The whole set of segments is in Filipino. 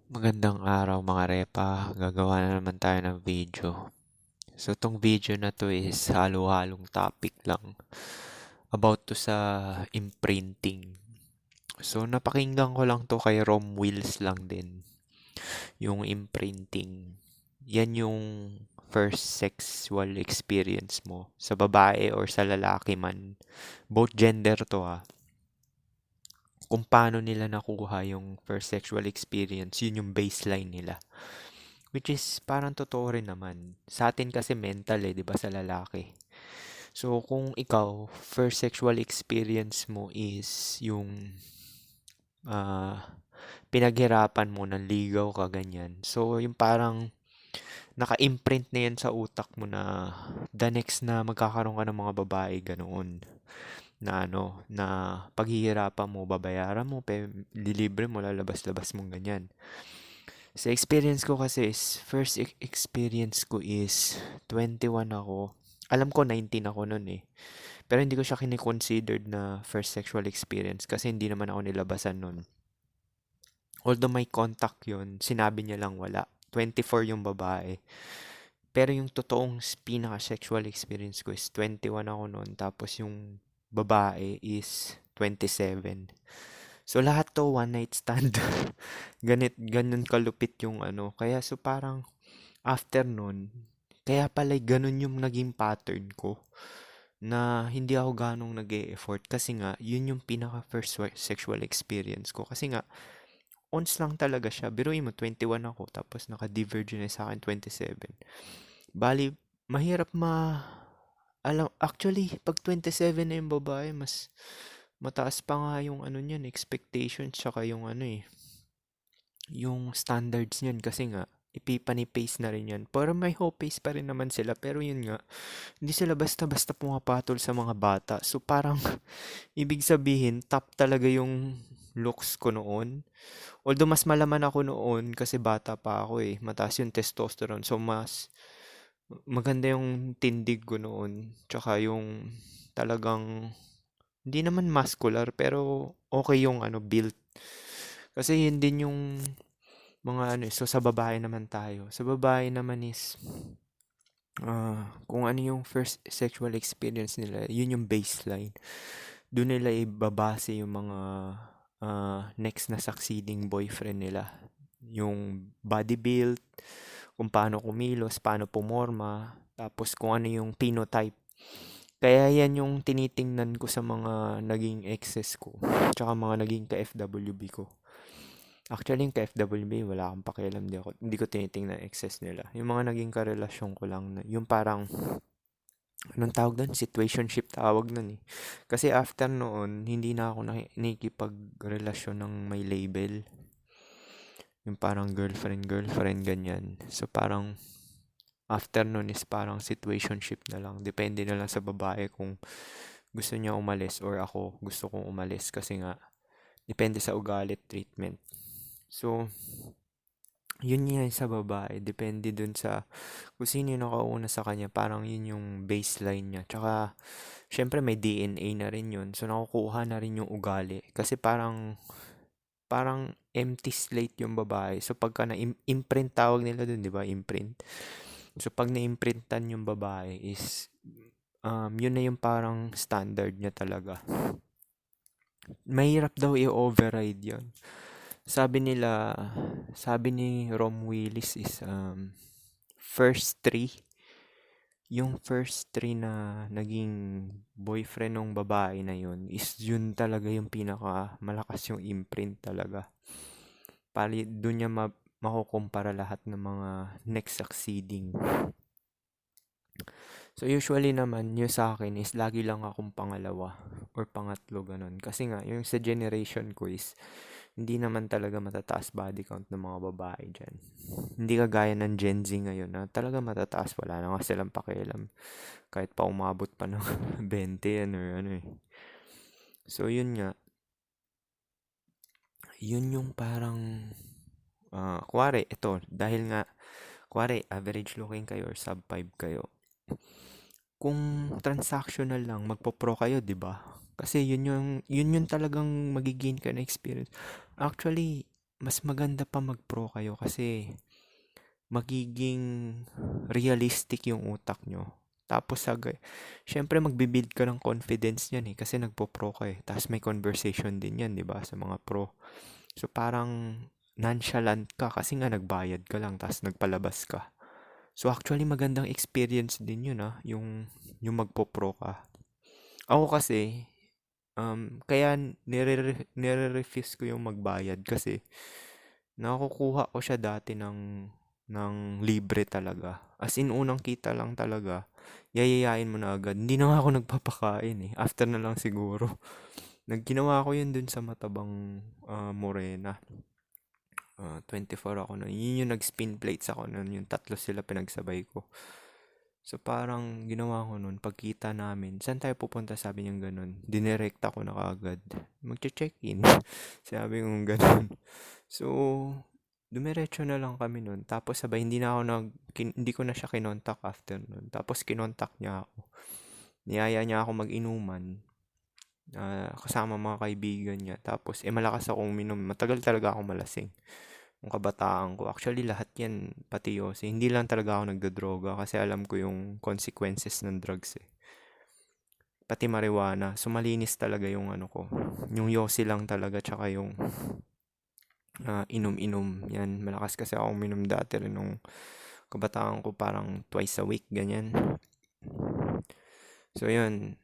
Magandang araw mga repa, gagawa na naman tayo ng video. So tong video na to is halo-halong topic lang about to sa imprinting. So napakinggan ko lang to kay Rom Wheels lang din, yung imprinting. Yan yung first sexual experience mo sa babae or sa lalaki man. Both gender to Kung paano nila nakuha yung first sexual experience, yun yung baseline nila. Which is parang totoo rin naman. Sa atin kasi mental 'di ba sa lalaki. So kung ikaw, first sexual experience mo is yung ah, pinaghirapan mo, nanligaw ka ganyan. So yung parang naka-imprint na yan sa utak mo na the next na magkakaroon ka ng mga babae ganoon. Na na paghihirapan mo, babayaran mo, lilibre mo, lalabas-labas mong ganyan. Sa experience ko kasi is, first experience ko is 21 ako. Alam ko 19 ako nun eh. Pero hindi ko siya kinikonsidered na first sexual experience kasi hindi naman ako nilabasan nun. Although may contact yun, sinabi niya lang wala. 24 yung babae. Pero yung totoong pinaka-sexual experience ko is 21 ako nun. Tapos yung babae is 27. So lahat to one night stand. Ganun kalupit yung ano. Kaya so parang after nun, kaya pala ganun yung naging pattern ko na hindi ako ganong nag effort kasi nga yun yung pinaka first sexual experience ko kasi nga ons lang talaga siya. Biruin mo 21 ako tapos naka-diverge na sa akin 27. Bali, mahirap alam actually pag 27 na yung babae mas mataas pa nga yung ano niyan expectations tsaka yung ano yung standards niyan kasi nga ipipani-pace na rin yan. Pero may hope pace pa rin naman sila. Pero yun nga, hindi sila basta-basta pumapatol sa mga bata. So parang ibig sabihin, top talaga yung looks ko noon. Although mas malaman ako noon kasi bata pa ako eh. Mataas yung testosterone. So mas maganda yung tindig ko noon. Tsaka yung talagang hindi naman muscular pero okay yung ano build. Kasi yun din yung mga ano eh. So sa babae naman tayo. Sa babae naman is kung ano yung first sexual experience nila, yun yung baseline. Doon nila ibabase yung mga next na succeeding boyfriend nila. Yung body build, kung paano kumilos, paano pumorma, tapos kung ano yung phenotype. Kaya yan yung tinitingnan ko sa mga naging exes ko, tsaka mga naging ka-FWB ko. Actually, yung ka-FWB, wala akong pakialam. Hindi ko tinitingnan exes nila. Yung mga naging karelasyon ko lang, yung parang anong tawag doon? Situationship tawag nun eh. Kasi after noon, hindi na ako nakikipagrelasyon ng may label. Yung parang girlfriend, ganyan. So parang after noon is parang situationship na lang. Depende na lang sa babae kung gusto niya umalis or ako gusto kong umalis. Kasi nga, depende sa ugali treatment. So, yun nga sa babae. Depende dun sa kung sino yung nakauna sa kanya. Parang yun yung baseline niya. Tsaka, syempre may DNA na rin yun. So, nakukuha na rin yung ugali. Kasi parang empty slate yung babae. So, pagka na-imprint tawag nila dun, di ba? Imprint. So, pag na-imprintan yung babae is, yun na yung parang standard niya talaga. Mahirap daw i-override yun. Sabi nila, sabi ni Rom Willis is, first three yung first three na naging boyfriend ng babae na yun is yun talaga yung pinaka malakas yung imprint talaga. Pali doon niya makukumpara lahat ng mga next succeeding. So usually naman yung sa akin is lagi lang akong pangalawa or pangatlo ganun. Kasi nga yung sa generation ko is hindi naman talaga matataas body count ng mga babae dyan. Hindi kagaya ng Gen Z ngayon na talaga matataas. Wala na nga silang pakialam. Kahit pa umabot pa ng 20 yan or ano eh. So yun nga. Yun yung parang kuwari, ito, dahil nga, kuwari, average looking kayo or sub 5 kayo. Kung transactional lang, magpo-pro kayo, di ba? Kasi yun yung talagang magigain ka na experience. Actually, mas maganda pa mag-pro kayo kasi magiging realistic yung utak nyo. Tapos syempre magbibuild ka ng confidence yan eh kasi nagpo-pro ka eh. Tapos may conversation din yan, 'di ba, sa mga pro. So parang nonchalant ka kasi nga nagbayad ka lang tapos nagpalabas ka. So actually magandang experience din yun yung magpo-pro ka. Ako kasi kaya nire-refuse ko yung magbayad kasi nakukuha ko siya dati ng libre talaga. As in, unang kita lang talaga, yayayain mo na agad. Hindi na nga ako nagpapakain eh. After na lang siguro. Nagginawa ko yun dun sa Matabang Morena. 24 ako nun. Yun yung nag-spin plates ako nun. Yung tatlo sila pinagsabay ko. So parang ginawa ko nun, pagkita namin, saan tayo pupunta, sabi niya ganun. Dinirekta ko na kaagad. Magche-check-in. Sabi ko ganun. So, dumiretso na lang kami nun. Tapos sabay, hindi ko na siya kinontak after nun. Tapos kinontak niya ako. Niyaya niya ako mag-inuman. Kasama mga kaibigan niya. Tapos, malakas akong minom. Matagal talaga akong malasing. Yung kabataan ko. Actually, lahat yan, pati yosi. Hindi lang talaga ako nagdodroga kasi alam ko yung consequences ng drugs eh. Pati marijuana. So, malinis talaga yung ano ko. Yung yosi lang talaga, tsaka yung inom-inom. Yan, malakas kasi ako uminom dati rin nung kabataan ko, parang twice a week, ganyan. So, yun.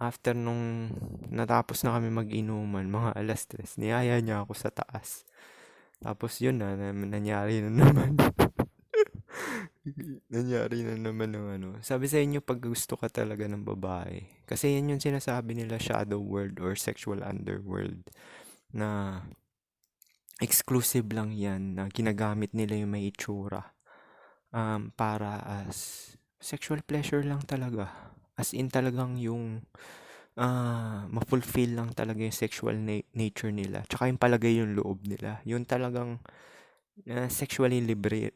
After nung natapos na kami mag-inuman, mga alas 3, niyaya niya ako sa taas. Tapos yun nangyari na naman. Nangyari na naman ng ano. Sabi sa inyo, pag gusto ka talaga ng babae, kasi yan yung sinasabi nila, shadow world or sexual underworld, na exclusive lang yan, na ginagamit nila yung may itsura para as sexual pleasure lang talaga. As in talagang yung ma-fulfill lang talaga yung sexual nature nila. Tsaka yung palagay yung loob nila. Yun talagang sexually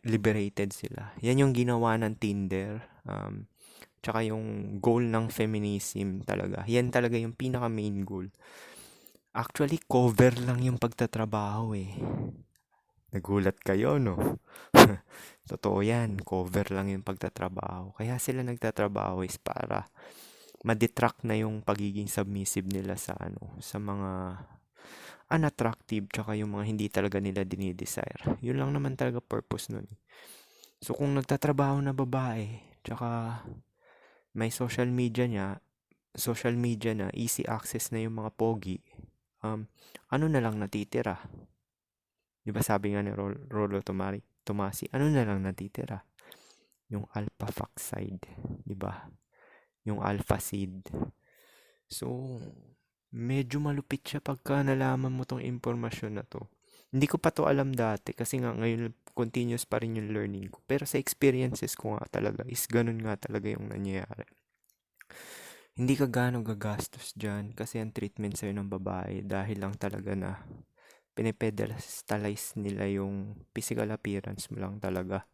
liberated sila. Yan yung ginawa ng Tinder. Tsaka yung goal ng feminism talaga. Yan talaga yung pinaka main goal. Actually, cover lang yung pagtatrabaho eh. Nagulat kayo, no? Totoo yan. Cover lang yung pagtatrabaho. Kaya sila nagtatrabaho is para ma-detract na yung pagiging submissive nila sa mga unattractive tsaka yung mga hindi talaga nila dinidesire. Yun lang naman talaga purpose nun. So kung nagtatrabaho na babae tsaka may social media na, easy access na yung mga pogi, ano na lang natitira? Di ba sabi nga ni Rolo Tomasi, ano na lang natitira? Yung alpha fuck side, di ba? Yung alpha seed. So, medyo malupit siya pagka nalaman mo tong impormasyon na to. Hindi ko pa to alam dati kasi nga ngayon continuous pa rin yung learning ko. Pero sa experiences ko nga talaga is ganun nga talaga yung nangyayari. Hindi ka gaano gagastos dyan kasi ang treatment sa'yo ng babae dahil lang talaga na pinipedestalize nila yung physical appearance mo lang talaga.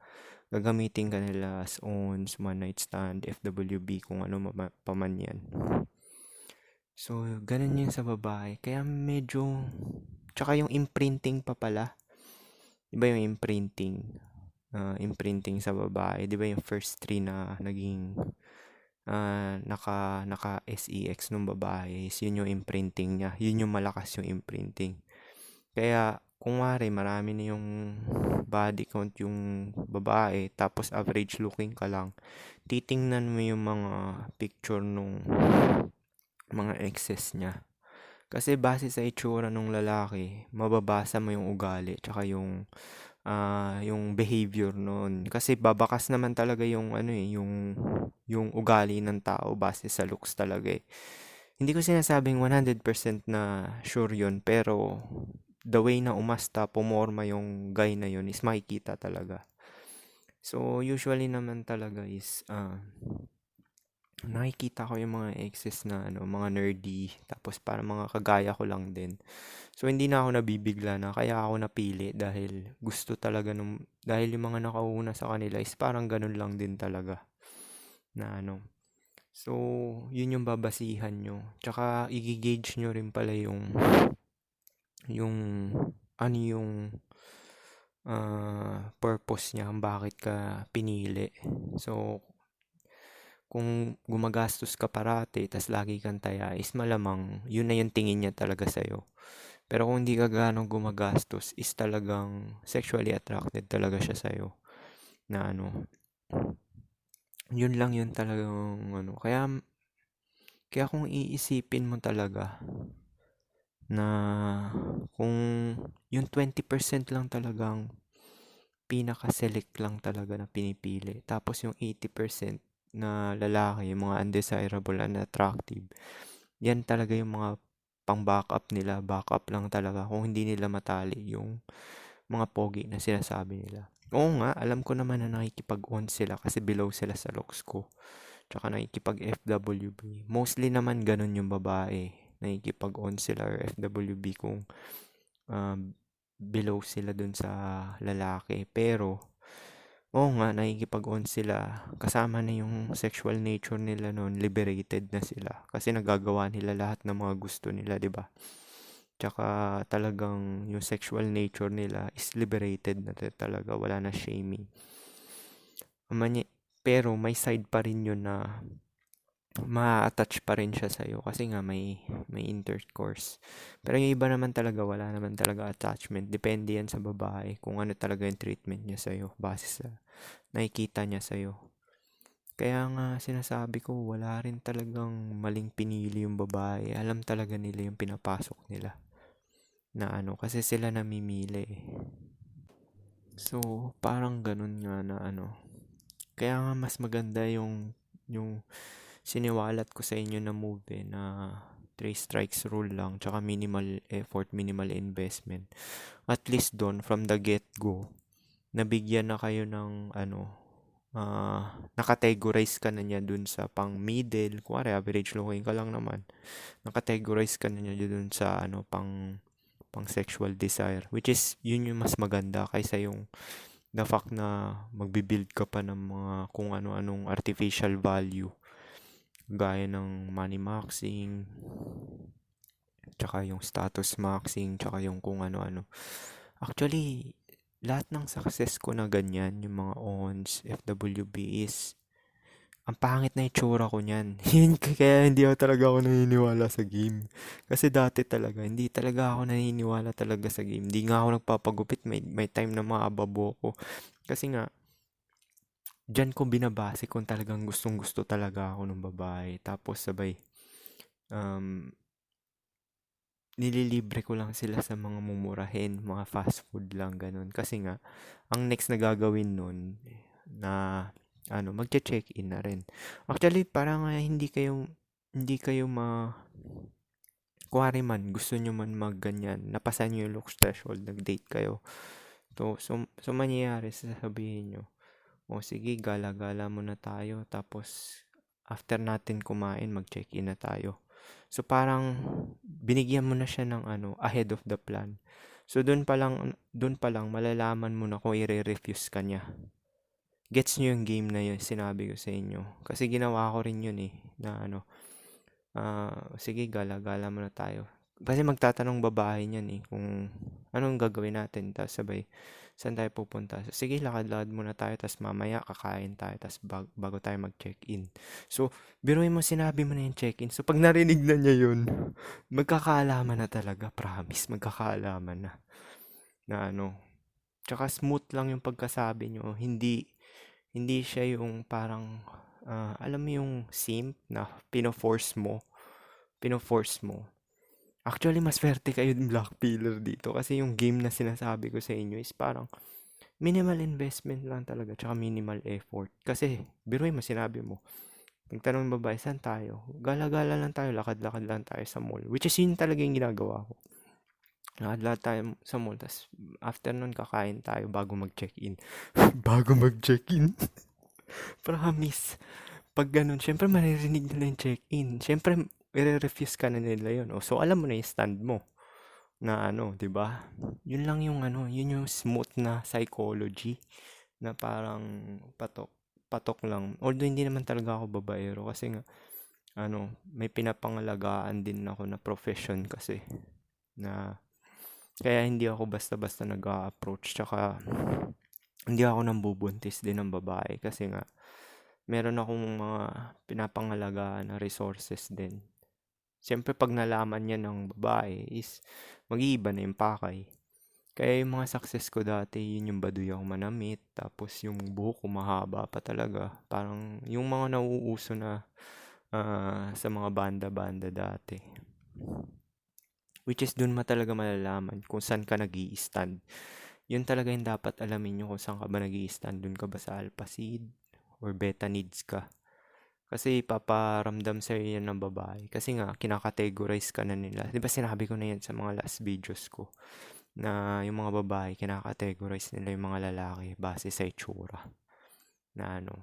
Gagamitin ka nila as ons, one night stand, FWB, kung ano pa man yan. So, ganun yun sa babae. Kaya medyo, tsaka yung imprinting pa pala. Diba yung imprinting? Imprinting sa babae. Diba yung first 3 na naging naka SEX nung babae is yun yung imprinting niya. Yun yung malakas yung imprinting. Kaya, kung marami na yung body count yung babae, tapos average looking ka lang, titingnan mo yung mga picture nung mga exes niya. Kasi base sa itsura nung lalaki, mababasa mo yung ugali, tsaka yung behavior noon. Kasi babakas naman talaga yung yung ugali ng tao base sa looks talaga eh. Hindi ko sinasabing 100% na sure yun, pero the way na umasta, pumorma yung guy na yun is makikita talaga. So, usually naman talaga is, nakikita ko yung mga exes na mga nerdy, tapos para mga kagaya ko lang din. So, hindi na ako nabibigla na, kaya ako napili dahil gusto talaga dahil yung mga nakauna sa kanila is parang ganun lang din talaga. Na So, yun yung babasihan nyo. Tsaka, i-gauge nyo rin pala yung purpose niya kung bakit ka pinili. So, kung gumagastos ka parati, tas lagi kang taya, is malamang yun na yung tingin niya talaga sa'yo. Pero kung hindi ka ganong gumagastos, is talagang sexually attracted talaga siya sa'yo. Na ano, yun lang yun talagang ano. Kaya kung iisipin mo talaga na kung yung 20% lang talagang pinaka-select lang talaga na pinipili. Tapos yung 80% na lalaki, yung mga undesirable, unattractive, yan talaga yung mga pang-backup nila. Backup lang talaga kung hindi nila matali yung mga pogi na sinasabi nila. Oo nga, alam ko naman na nakikipag-on sila kasi below sila sa looks ko. Tsaka nakikipag-FWB. Mostly naman ganun yung babae. Nakikipag-on sila or FWB kung um, below sila dun sa lalaki. Pero, oo nga, nakikipag-on sila. Kasama na yung sexual nature nila noon, liberated na sila. Kasi nagagawa nila lahat ng mga gusto nila, di ba? Tsaka talagang yung sexual nature nila is liberated na talaga. Wala na shaming. Pero may side pa rin yun na ma-attach pa rin siya sa'yo kasi nga may intercourse. Pero yung iba naman talaga, wala naman talaga attachment. Depende yan sa babae kung ano talaga yung treatment niya sa'yo base sa nakikita niya sa'yo. Kaya nga sinasabi ko, wala rin talagang maling pinili yung babae. Alam talaga nila yung pinapasok nila na ano, kasi sila namimili eh. So, parang ganun nga na ano. Kaya nga mas maganda yung siniwalat ko sa inyo na movie na 3 strikes rule lang tsaka minimal effort, minimal investment. At least doon from the get-go, nabigyan na kayo ng ano, nakategorize ka na niya dun sa pang middle, kuwari average looking ka lang naman. Nakategorize ka na niya dun sa ano pang sexual desire, which is yun yung mas maganda kaysa yung the fact na magbibuild ka pa ng mga kung ano-anong artificial value gaya ng money maxing, tsaka yung status maxing, tsaka yung kung ano-ano. Actually, lahat ng success ko na ganyan, yung mga ONS, FWB is, ang pangit na itsura ko niyan. Kaya hindi talaga ako naniniwala sa game. Kasi dati talaga, hindi talaga ako naniniwala talaga sa game. Hindi nga ako nagpapagupit. May time na maababo ko. Kasi nga, dyan ko binabase kung talagang gustong gusto talaga ako ng babae. Tapos sabay, um, nililibre ko lang sila sa mga mumurahin, mga fast food lang, ganun. Kasi nga, ang next na gagawin nun, na, ano, magche-check-in na rin. Actually, parang hindi kayo kuwari man, gusto nyo man magganyan, napasa nyo yung looks threshold, nag-date kayo. So mangyayari, sasabihin nyo, o sige, gala-gala muna tayo, tapos, after natin kumain, mag-check-in na tayo. So parang binigyan mo na siya ng ano, ahead of the plan. So doon pa lang malalaman mo na kung i-refuse ka niya. Gets niyo yung game na yun, sinabi ko sa inyo. Kasi ginawa ko rin yun eh, na ano, sige gala-gala muna tayo. Kasi magtatanong babae niyan eh, kung anong gagawin natin. Tapos sabay, saan tayo pupunta? So, sige, lakad-lakad muna tayo. Tapos mamaya kakain tayo. Tapos bago tayo mag-check-in. So, biruin mo, sinabi mo na yung check-in. So, pag narinig na niya yun, magkakaalaman na talaga. Promise, magkakaalaman na. Na ano. Tsaka smooth lang yung pagkasabi nyo. Hindi siya yung parang, alam mo yung simp na pino-force mo. Actually, mas swerte kayo ng black pillar dito kasi yung game na sinasabi ko sa inyo is parang minimal investment lang talaga tsaka minimal effort. Kasi, biruin mo, sinabi mo, pagtanong ng babae, saan tayo? Gala-gala lang tayo, lakad-lakad lang tayo sa mall. Which is yun talaga yung ginagawa ko. Lakad-lakad tayo sa mall, tapos after nun, kakain tayo bago mag-check-in. Bago mag-check-in? Promise. Pag ganun, syempre maririnig nila yung check-in. Syempre, i-refuse ka na nila yun. O, so, alam mo na yung stand mo na ano, 'di ba? Yun lang yung ano, yun yung smooth na psychology na parang patok patok lang. Although hindi naman talaga ako babaero kasi nga ano, may pinapangalagaan din ako na profession kasi na Kaya hindi ako basta-basta nag-a-approach. Tsaka hindi ako nambubuntis din ng babae kasi nga meron akong mga pinapangalagaan na resources din. Siyempre pag nalaman niya ng babae is mag-iiba na yung pakay. Kaya yung mga success ko dati, yun yung baduy ako manamit, tapos yung buhok ko mahaba pa talaga. Parang yung mga nauuso na sa mga banda-banda dati. Which is dun talaga malalaman kung saan ka nag-i-stand. Yun talaga yung dapat alamin nyo kung saan ka ba nag-i-stand. Dun ka ba sa alpha seed or beta needs ka? Kasi paparamdam sa'yo yan ng babae. Kasi nga, kinakategorize ka na nila. Di ba sinabi ko na yan sa mga last videos ko? Na yung mga babae, kinakategorize nila yung mga lalaki base sa itsura. Na ano.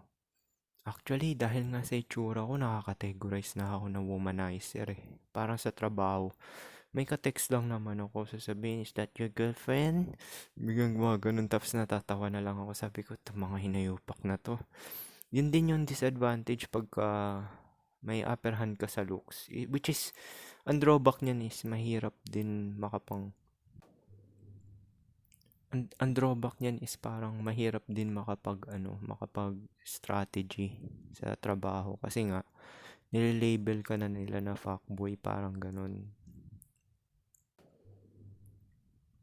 Actually, dahil nga sa itsura ko, nakakategorize na ako na womanizer eh. Parang sa trabaho, may ka-text lang naman ako. Sasabihin, is that your girlfriend? Biglang ganun. Tapos natatawa na lang ako. Sabi ko, mga hinayupak na to. Yun din yung disadvantage pagka may upper hand ka sa looks. Which is, ang drawback niyan is mahirap din ang drawback niyan is parang mahirap din makapag strategy sa trabaho. Kasi nga, nililabel ka na nila na fuckboy, parang ganun.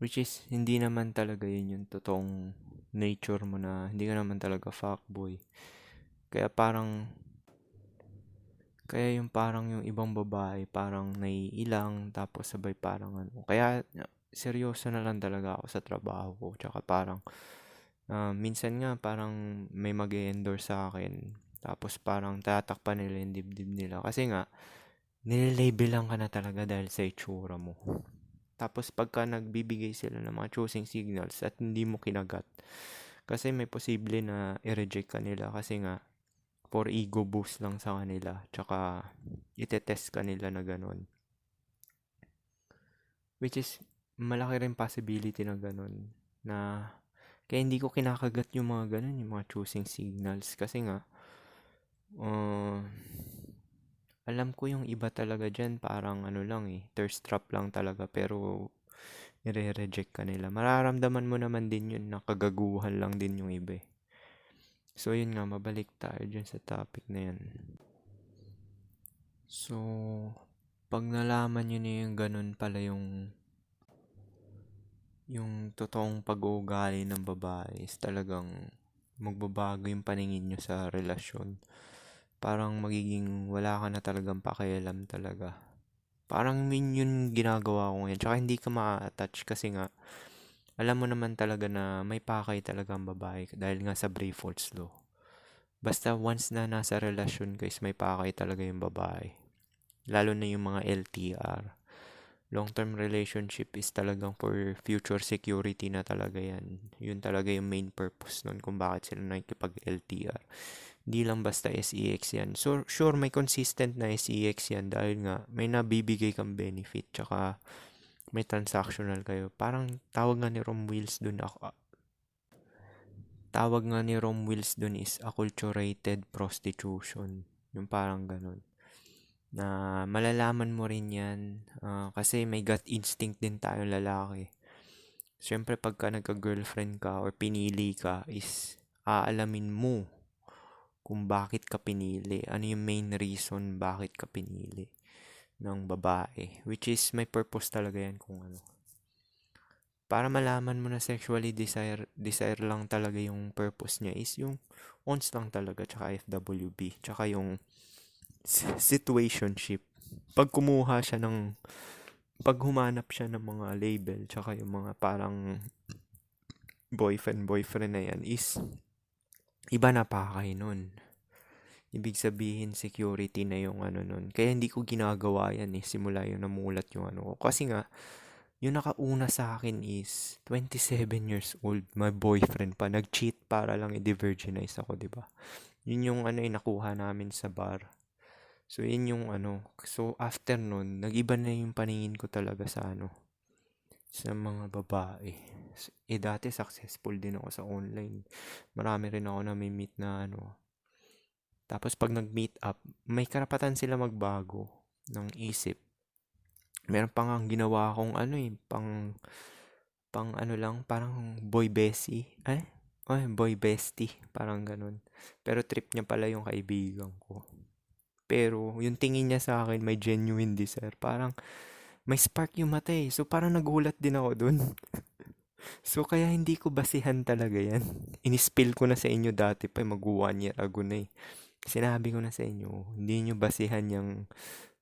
Which is, hindi naman talaga yun yung totoong nature mo na hindi ka naman talaga fuckboy. Kaya yung ibang babae parang naiilang tapos sabay parang ano. Kaya seryoso na lang talaga ako sa trabaho ko. Tsaka parang minsan nga parang may mag-endorse sa akin. Tapos parang tatakpan nila yung dibdib nila. Kasi nga, nililabel lang ka na talaga dahil sa itsura mo. Tapos pagka nagbibigay sila ng mga choosing signals at hindi mo kinagat, kasi may posible na i-reject ka nila kasi nga for ego boost lang sa kanila. Tsaka itetest ka nila na ganun. Which is, malaki rin possibility na ganun. Na, kaya hindi ko kinakagat yung mga ganun, yung mga choosing signals. Kasi nga, alam ko yung iba talaga dyan, parang ano lang thirst trap lang talaga. Pero, nire-reject ka nila. Mararamdaman mo naman din yun, nakagaguhan lang din yung iba eh. So, yun nga, mabalik tayo dyan sa topic na yan. So, pag nalaman nyo na yung ganun pala yung totoong pag-uugali ng babae is talagang magbabago yung paningin nyo sa relasyon. Parang magiging wala ka na talagang pakialam talaga. Parang yun ginagawa ko ngayon. Tsaka hindi ka ma-attach kasi nga alam mo naman talaga na may pakay talaga ang babae dahil nga sa Brayfort's Law. Basta once na nasa relasyon ka is may pakay talaga yung babae. Lalo na yung mga LTR. Long-term relationship is talagang for future security na talaga yan. Yun talaga yung main purpose nun kung bakit sila nakikipag-LTR. Hindi lang basta SEX yan. So, sure, may consistent na SEX yan dahil nga may nabibigay kang benefit tsaka may transactional kayo. Parang tawag nga ni Rom Wheels dun is acculturated prostitution. Yung parang ganun. Na malalaman mo rin yan kasi may gut instinct din tayo lalaki. Siyempre pagka nagka-girlfriend ka or pinili ka is aalamin mo kung bakit ka pinili. Ano yung main reason bakit ka pinili ng babae. Which is may purpose talaga yan kung ano. Para malaman mo na sexually desire lang talaga yung purpose niya is yung ons lang talaga tsaka FWB. Tsaka yung situationship. Pag humanap siya ng mga label, tsaka yung mga parang boyfriend na yan is, iba na pakay nun. Ibig sabihin, security na yung ano nun. Kaya hindi ko ginagawa yan simula yung namulat yung ano ko. Kasi nga, yung nakauna sa akin is 27 years old, my boyfriend pa. Nag-cheat para lang i-virginize ako, diba? Yun yung nakuha namin sa bar. So, yun yung So, after nun, nag-iba na yung paningin ko talaga sa sa mga babae. Dati successful din ako sa online. Marami rin ako na-meet na Tapos, pag nag-meet up, may karapatan sila magbago ng isip. Meron pa nga ginawa akong pang ano lang, parang boy bestie. Boy bestie, parang ganun. Pero trip niya pala yung kaibigan ko. Pero yung tingin niya sa akin may genuine desire. Parang may spark yung mata eh. So parang nagulat din ako dun. So kaya hindi ko basihan talaga yan. Inispill ko na sa inyo dati pa, mag 1 year ago na eh. Sinabi ko na sa inyo, hindi nyo basihan yung,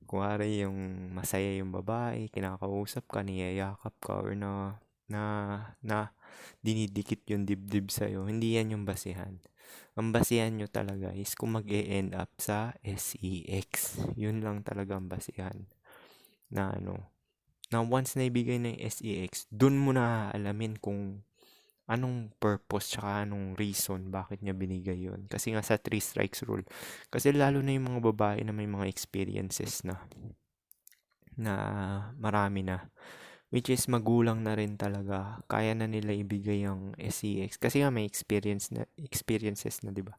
kuwari yung masaya yung babae, kinakausap ka, niyayakap ka, or na dinidikit yung dibdib sa'yo. Hindi yan yung basihan. Ang basihan nyo talaga is kung mag-e-end up sa SEX. Yun lang talaga ang basihan. Na ano, na once na ibigay na yung SEX, dun mo na alamin kung anong purpose tsaka anong reason bakit niya binigay yun. Kasi nga sa 3 strikes rule. Kasi lalo na yung mga babae na may mga experiences na marami na. Which is magulang na rin talaga. Kaya na nila ibigay yung SEX. Kasi nga may experiences na, di ba?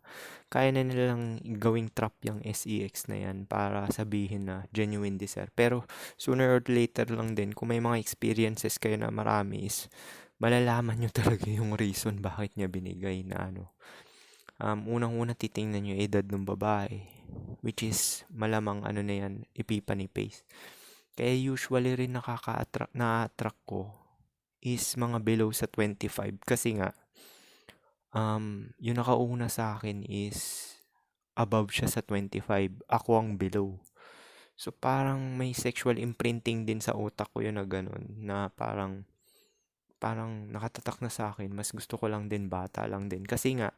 Kaya na nilang gawing trap yung SEX na yan para sabihin na genuine desire. Pero sooner or later lang din, kung may mga experiences kayo na marami is, malalaman nyo talaga yung reason bakit niya binigay na ano. Unang-una titingnan nyo yung edad ng babae. Which is, malamang ano na yan, epipany face. Kaya usually rin na-attract ko is mga below sa 25. Kasi nga, yung nakauna sa akin is above siya sa 25. Ako ang below. So, parang may sexual imprinting din sa utak ko yun na ganun. Na parang nakatatak na sa akin. Mas gusto ko lang din, bata lang din. Kasi nga,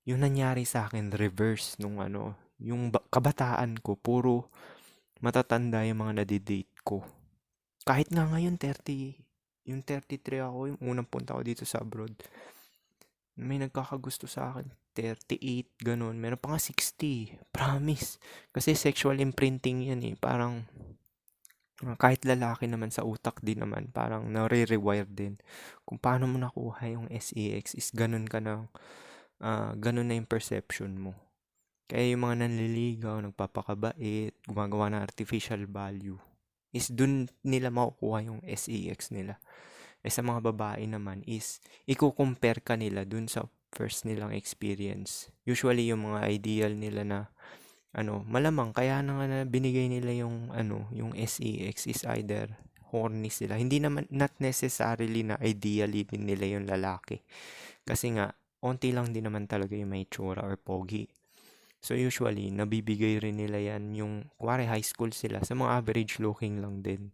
yung nangyari sa akin, reverse nung ano, yung kabataan ko, puro matatanda yung mga nadidate ko. Kahit nga ngayon, 30, yung 33 ako, yung unang punta ko dito sa abroad. May nagkakagusto sa akin, 38, ganun. Meron pa nga 60, promise. Kasi sexual imprinting yan eh. Parang, kahit lalaki naman sa utak din naman, parang nare-rewire din. Kung paano mo nakuha yung SEX is ganun ka na, ganun na yung perception mo. Kaya yung mga nanliligaw, nagpapakabait, gumagawa ng artificial value, is dun nila makukuha yung SEX nila. Sa mga babae naman is, i-compare ka nila dun sa first nilang experience. Usually, yung mga ideal nila na, malamang, kaya na nga na binigay nila yung, yung SEX is either horny sila. Hindi naman, not necessarily na ideally din nila yung lalaki. Kasi nga, onti lang din naman talaga yung may tsura or pogi. So usually, nabibigay rin nila yan yung, kuwari high school sila, sa mga average looking lang din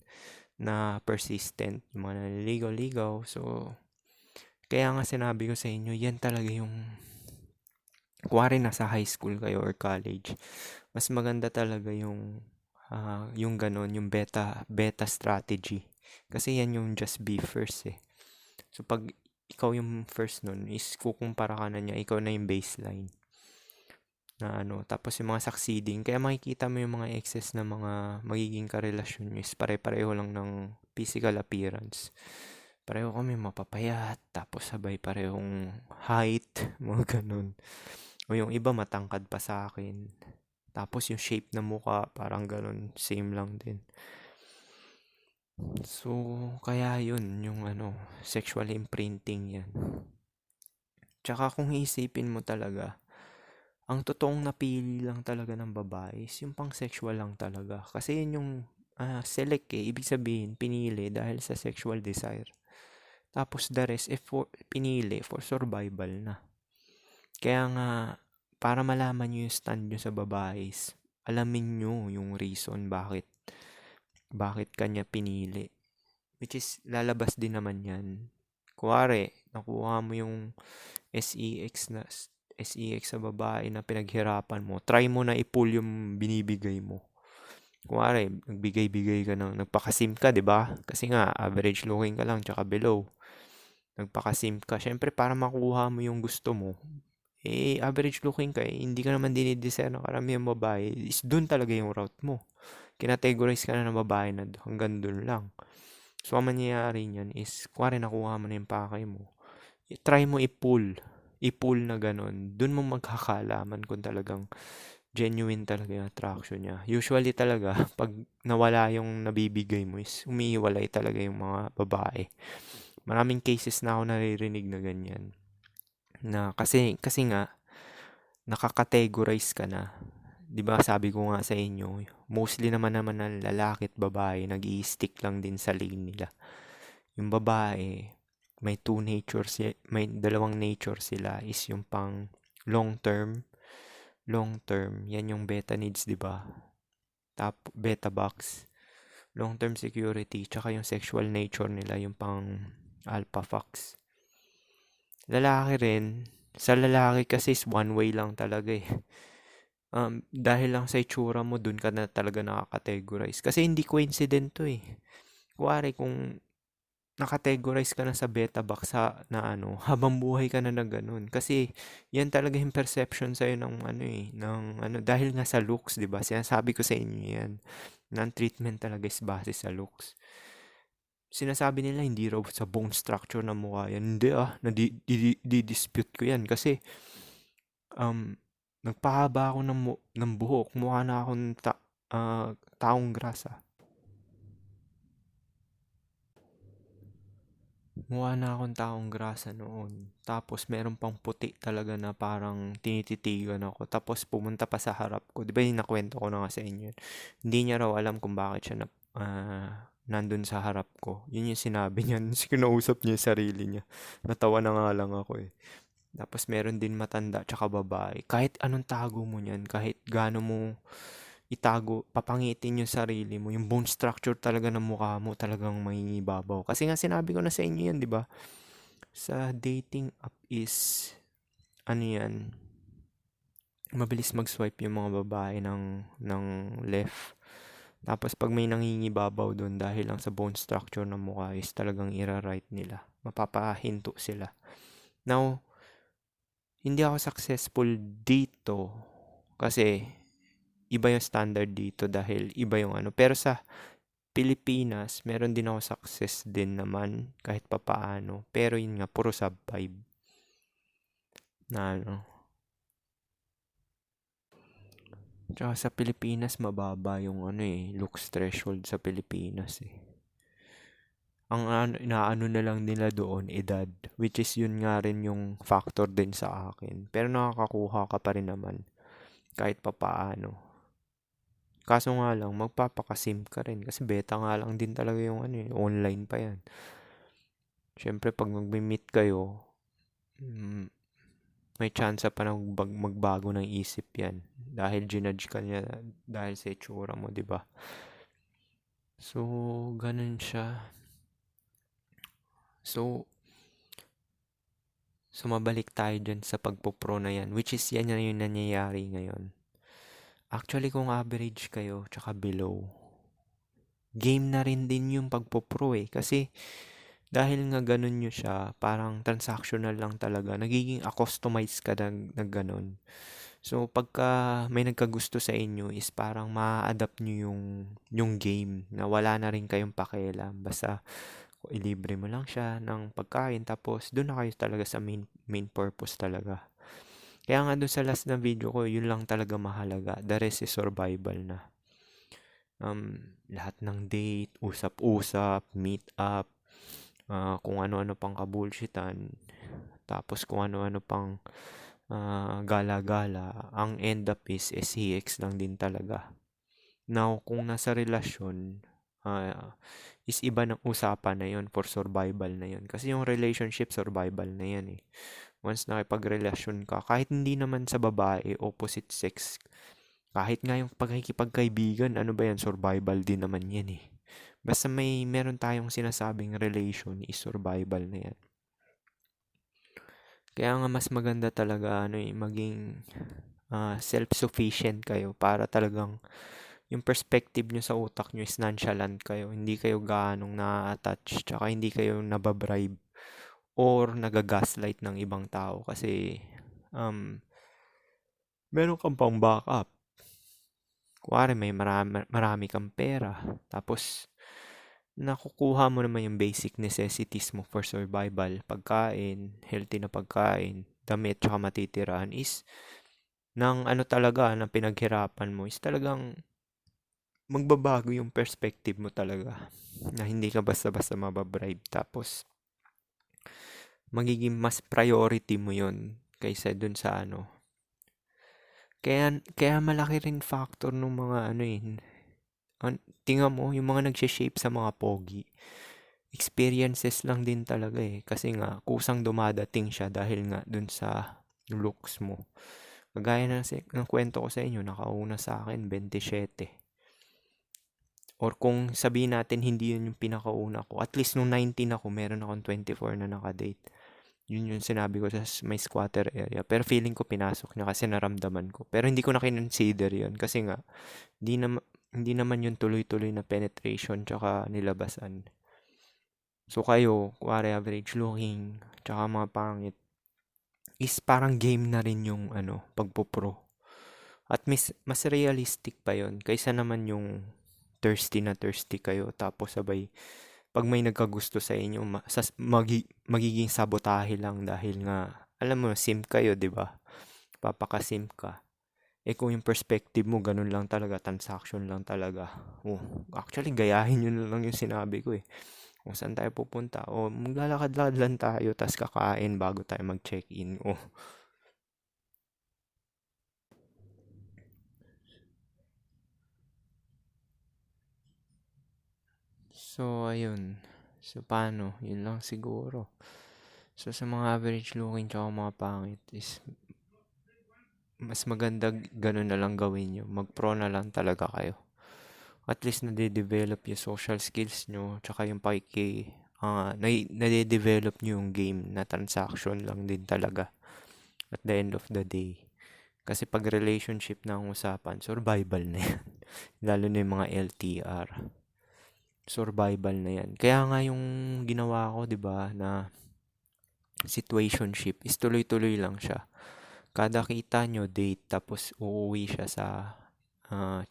na persistent, yung mga naliligaw-ligaw. So, kaya nga sinabi ko sa inyo, yan talaga yung, kuwari nasa high school kayo or college, mas maganda talaga yung ganon, yung beta strategy. Kasi yan yung just be first eh. So, pag ikaw yung first nun, is kukumpara ka na niya, ikaw na yung baseline. Na tapos yung mga succeeding, kaya makikita mo yung mga excess na mga magiging karelasyon nyo is pare-pareho lang ng physical appearance. Pareho kami mapapayat, tapos sabay parehong height, mga ganun. O yung iba matangkad pa sa akin. Tapos yung shape ng mukha, parang ganun, same lang din. So, kaya yun, yung sexual imprinting yan. Tsaka kung isipin mo talaga, ang totoong napili lang talaga ng babae is yung pang sexual lang talaga. Kasi yun yung select eh. Ibig sabihin, pinili dahil sa sexual desire. Tapos the rest, pinili for survival na. Kaya nga, para malaman nyo yung stand nyo sa babae, alamin nyo yung reason bakit kanya pinili. Which is, lalabas din naman yan. Kuwari, nakuha mo yung SEX sa babae na pinaghirapan mo, try mo na i-pull yung binibigay mo. Kuwari, nagbigay-bigay ka nagpakasim ka, di ba? Kasi nga, average looking ka lang, tsaka below. Nagpakasim ka. Syempre, para makuha mo yung gusto mo, average looking ka, hindi ka naman dinidesire ng karamihang babae, is dun talaga yung route mo. Kinategorize ka na ng babae na hanggang dun lang. So, ang mangyayari niyan is, kuwari nakuha mo na yung pakay mo, try mo i-pull na ganun. Dun mo magkakalaman kung talagang genuine talaga yung attraction niya. Usually talaga, pag nawala yung nabibigay mo is umiiwalay talaga yung mga babae. Maraming cases na ako naririnig na ganyan. Na kasi nga, nakakategorize ka na. 'Di ba sabi ko nga sa inyo, mostly naman ng lalaki at babae nag-i-stick lang din sa lane nila. Yung babae, may dalawang nature sila is yung pang long term, yan yung beta needs, 'di ba? Beta box, long term security, tsaka yung sexual nature nila yung pang alpha fox. Lalaki rin, sa lalaki kasi is one way lang talaga eh. Dahil lang sa itsura mo, dun ka na talaga nakakategorize. Kasi hindi coincident to eh. Kuwari kung nakategorize ka na sa beta box na ano, habang buhay ka na ganun. Kasi yan talaga yung perception sa'yo ng ano eh, ng ano, dahil nga sa looks, di ba? Sinasabi ko sa inyo yan, ng treatment talaga is base sa looks. Sinasabi nila hindi raw sa bone structure ng mukha yan. Hindi di-dispute ko yan kasi nagpahaba ako ng buhok, mukha na akong taong grasa. Mukha na akong taong grasa noon. Tapos meron pang puti talaga na parang tinititigan ako. Tapos pumunta pa sa harap ko. Di ba yung nakwento ko na nga sa inyo? Hindi niya raw alam kung bakit siya nandun sa harap ko. Yun yung sinabi niya. Kinausap niya yung sarili niya. Natawa na nga lang ako eh. Tapos meron din matanda tsaka babae. Kahit anong tago mo niyan, kahit gaano mo itago, papangitin yung sarili mo, yung bone structure talaga ng mukha mo talagang mangingibabaw. Kasi nga sinabi ko na sa inyo yan, di ba? Sa dating app is, ano yan, mabilis mag-swipe yung mga babae ng left. Tapos pag may nangingibabaw doon dahil lang sa bone structure ng mukha is talagang ira-right nila. Mapapahinto sila. Now, hindi ako successful dito kasi iba yung standard dito dahil iba yung ano. Pero sa Pilipinas, meron din ako success din naman kahit papaano. Pero yun nga, puro sub 5 na ano. Tsaka sa Pilipinas, mababa yung ano eh, looks threshold sa Pilipinas eh. Ang inaano na lang nila doon, edad. Which is yun nga rin yung factor din sa akin. Pero nakakakuha ka pa rin naman kahit papaano. Kaso nga lang, magpapakasim ka rin. Kasi beta nga lang din talaga yung ano eh, online pa yan. Siyempre, pag mag-meet kayo, may chance pa na magbago ng isip yan. Dahil ginudge ka niya dahil sa itsura mo, di ba? So, ganun siya. So, mabalik tayo dyan sa pagpo-pro na yan. Which is yan na yung nangyayari ngayon. Actually, kung average kayo, tsaka below, game na rin din yung pagpo-pro eh. Kasi, dahil nga ganun nyo siya, parang transactional lang talaga. Nagiging accustomized ka na ganun. So, pagka may nagkagusto sa inyo is parang ma-adapt nyo yung game na wala na rin kayong pakialam. Basta, ilibre mo lang siya ng pagkain tapos doon na kayo talaga sa main purpose talaga. Kaya nga doon sa last na video ko, yun lang talaga mahalaga. The rest is survival na. Lahat ng date, usap-usap, meet up, kung ano-ano pang kabulshitan, tapos kung ano-ano pang gala-gala, ang end up is SCX lang din talaga. Now, kung nasa relasyon, is iba ng usapan na yon for survival na yon. Kasi yung relationship, survival na yan eh. Once nakipagrelasyon ka, kahit hindi naman sa babae, opposite sex, kahit nga yung pagkikipagkaibigan, ano ba yan, survival din naman yan eh. Basta meron tayong sinasabing relation is survival na yan. Kaya nga mas maganda talaga maging self-sufficient kayo para talagang yung perspective nyo sa utak nyo is nonchalant kayo. Hindi kayo ganong na-attach tsaka hindi kayo nababribe or nagagaslight ng ibang tao kasi meron kang pang backup. Kuwari may marami kang pera tapos nakukuha mo naman yung basic necessities mo for survival, pagkain, healthy na pagkain, damit, tsaka matitirahan is ng talaga na pinaghirapan mo is talagang magbabago yung perspective mo talaga na hindi ka basta-basta mababribe tapos magiging mas priority mo yon kaysa dun sa ano. Kaya malaki rin factor ng mga ano eh. Tingnan mo, yung mga nagsha-shape sa mga pogi. Experiences lang din talaga eh. Kasi nga, kusang dumadating siya dahil nga dun sa looks mo. Kagaya ng kwento ko sa inyo, nakauna sa akin, 27. Or kung sabihin natin hindi yun yung pinakauna ko, at least nung 19 ako, meron akong 24 na nakadate. Yun yung sinabi ko sa may squatter area. Pero feeling ko pinasok niya kasi naramdaman ko. Pero hindi ko na kinonsider yun kasi nga, hindi naman yun tuloy-tuloy na penetration tsaka nilabasan. So kayo, kuwari average looking, tsaka mga pangit, is parang game na rin yung ano, pagpo-pro. At mas realistic pa yon kaysa naman yung thirsty kayo tapos sabay pag may nagkagusto sa inyo magiging sabotahe lang dahil nga alam mo simp kayo, 'di ba? Papaka-simp ka. Eh kung yung perspective mo ganun lang talaga, transaction lang talaga. Oh, actually gayahin yun lang yung sinabi ko eh. Kung saan tayo pupunta? O maglalakad-lakad lang tayo tas kakain bago tayo mag-check-in. Oh. So ayun. So paano? Yun lang siguro. So sa mga average looking tsaka mga pangit is mas maganda ganun na lang gawin nyo. Mag-pro na lang talaga kayo. At least nade-develop yung social skills nyo tsaka yung nade-develop nyo yung game na transaction lang din talaga at the end of the day. Kasi pag relationship na ang usapan, survival na yan. Lalo na yung mga LTR. Survival na yan. Kaya nga yung ginawa ko, 'di ba, na situationship is tuloy-tuloy lang siya. Kada kita nyo, date, tapos uuwi siya sa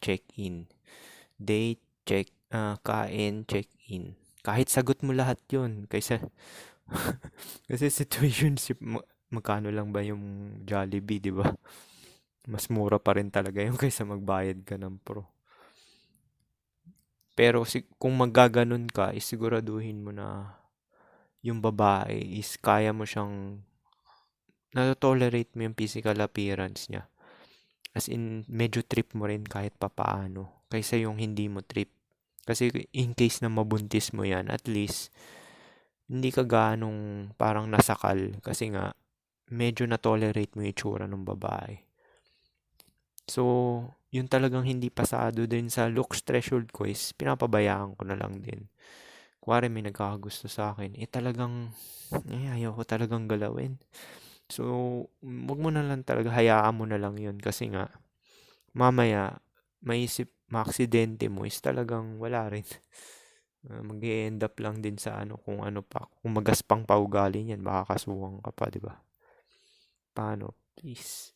check-in. Date, kain, check-in. Kahit sagot mo lahat yun. Kasi situationship, magkano lang ba yung Jollibee, di ba? Mas mura pa rin talaga yun kaysa magbayad ka ng pro. Pero kung maggaganon ka, isiguraduhin mo na yung babae is kaya mo siyang na-tolerate mo yung physical appearance niya. As in, medyo trip mo rin kahit papaano. Kaysa yung hindi mo trip. Kasi in case na mabuntis mo yan, at least, hindi ka ganong parang nasakal. Kasi nga, medyo na-tolerate mo yung itsura ng babae. So, yun talagang hindi pasado din sa looks threshold ko is pinapabayaan ko na lang din. Kuwari may nagkakagusto sa akin, talagang, ayaw ko talagang galawin. So, wag mo na lang talaga, hayaan mo na lang yun kasi nga, mamaya, maaksidente mo is talagang wala rin. Mag-e-end up lang din sa ano, kung ano pa, kung magaspang pa ugali niyan, makakasuwang ka pa, di ba? Paano? Please.